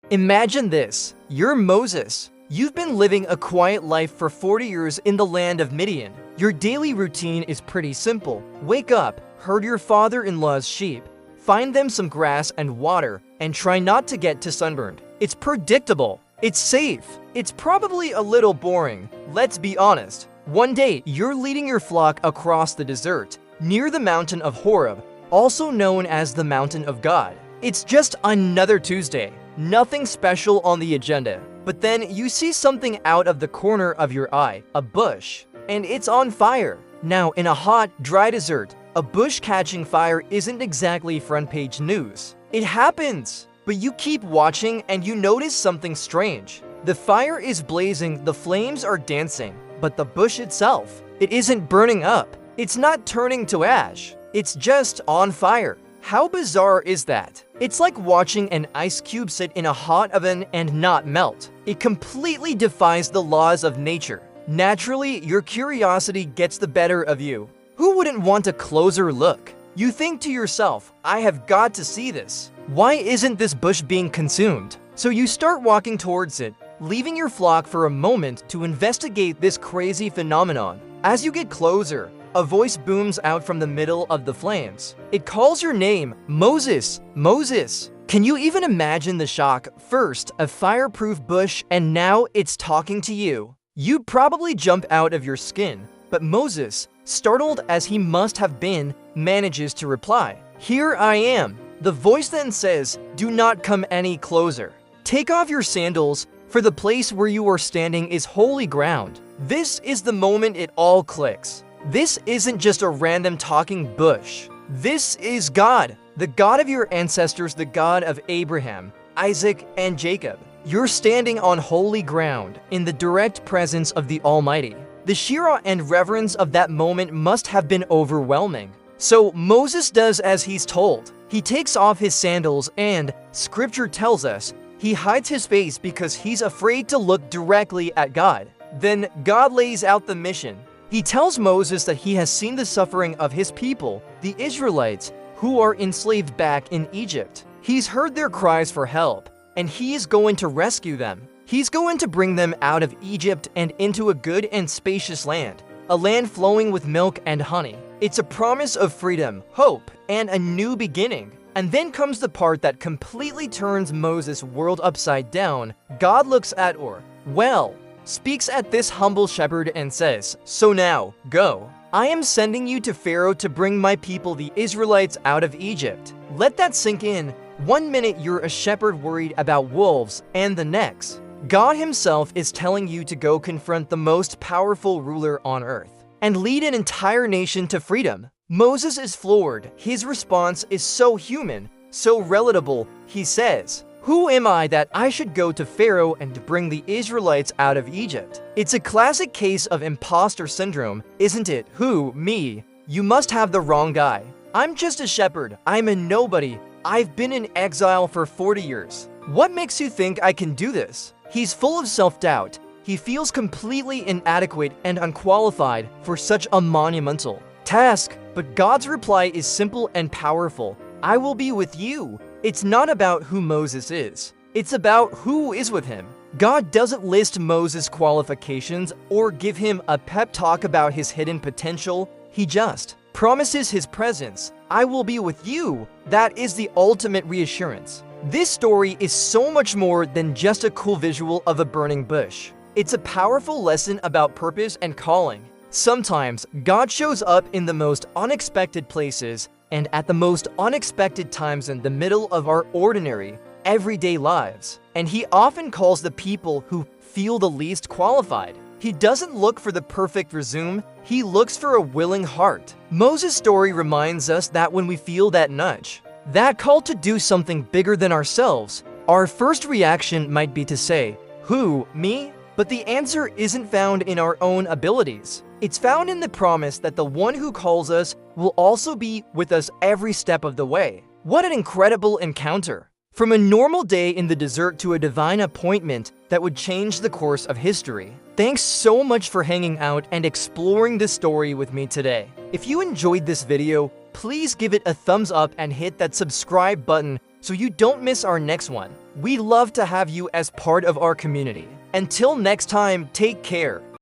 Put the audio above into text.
Imagine this. You're Moses. You've been living a quiet life for 40 years in the land of Midian. Your daily routine is pretty simple. Wake up, herd your father-in-law's sheep, find them some grass and water, and try not to get too sunburned. It's predictable. It's safe. It's probably a little boring. Let's be honest. One day, you're leading your flock across the desert, near the mountain of Horeb, also known as the mountain of God. It's just another Tuesday. Nothing special on the agenda. But then you see something out of the corner of your eye, a bush, and it's on fire. Now, in a hot, dry desert, a bush catching fire isn't exactly front-page news. It happens! But you keep watching and you notice something strange. The fire is blazing, the flames are dancing, but the bush itself, it isn't burning up. It's not turning to ash. It's just on fire. How bizarre is that? It's like watching an ice cube sit in a hot oven and not melt. It completely defies the laws of nature. Naturally, your curiosity gets the better of you. Who wouldn't want a closer look? You think to yourself, I have got to see this. Why isn't this bush being consumed? So you start walking towards it, leaving your flock for a moment to investigate this crazy phenomenon. As you get closer, a voice booms out from the middle of the flames. It calls your name, Moses, Moses. Can you even imagine the shock? First, a fireproof bush, and now it's talking to you. You'd probably jump out of your skin, but Moses, startled as he must have been, manages to reply, "Here I am." The voice then says, "Do not come any closer. Take off your sandals, for the place where you are standing is holy ground." This is the moment it all clicks. This isn't just a random talking bush. This is God, the God of your ancestors, the God of Abraham, Isaac, and Jacob. You're standing on holy ground, in the direct presence of the Almighty. The sheer awe and reverence of that moment must have been overwhelming. So Moses does as he's told. He takes off his sandals and, scripture tells us, he hides his face because he's afraid to look directly at God. Then God lays out the mission. He tells Moses that he has seen the suffering of his people, the Israelites, who are enslaved back in Egypt. He's heard their cries for help, and he is going to rescue them. He's going to bring them out of Egypt and into a good and spacious land, a land flowing with milk and honey. It's a promise of freedom, hope, and a new beginning. And then comes the part that completely turns Moses' world upside down. God looks at speaks at this humble shepherd and says, "So now, go. I am sending you to Pharaoh to bring my people the Israelites out of Egypt." Let that sink in. One minute you're a shepherd worried about wolves, and the next, God himself is telling you to go confront the most powerful ruler on earth and lead an entire nation to freedom. Moses is floored. His response is so human, so relatable. He says, "Who am I that I should go to Pharaoh and bring the Israelites out of Egypt?" It's a classic case of imposter syndrome, isn't it? Who? Me? You must have the wrong guy. I'm just a shepherd. I'm a nobody. I've been in exile for 40 years. What makes you think I can do this? He's full of self-doubt. He feels completely inadequate and unqualified for such a monumental task. But God's reply is simple and powerful. "I will be with you." It's not about who Moses is. It's about who is with him. God doesn't list Moses' qualifications or give him a pep talk about his hidden potential. He just promises his presence. "I will be with you." That is the ultimate reassurance. This story is so much more than just a cool visual of a burning bush. It's a powerful lesson about purpose and calling. Sometimes, God shows up in the most unexpected places and at the most unexpected times in the middle of our ordinary, everyday lives. And he often calls the people who feel the least qualified. He doesn't look for the perfect resume, he looks for a willing heart. Moses' story reminds us that when we feel that nudge, that call to do something bigger than ourselves, our first reaction might be to say, "Who, me?" But the answer isn't found in our own abilities. It's found in the promise that the one who calls us will also be with us every step of the way. What an incredible encounter! From a normal day in the desert to a divine appointment that would change the course of history. Thanks so much for hanging out and exploring this story with me today. If you enjoyed this video, please give it a thumbs up and hit that subscribe button so you don't miss our next one. We love to have you as part of our community. Until next time, take care.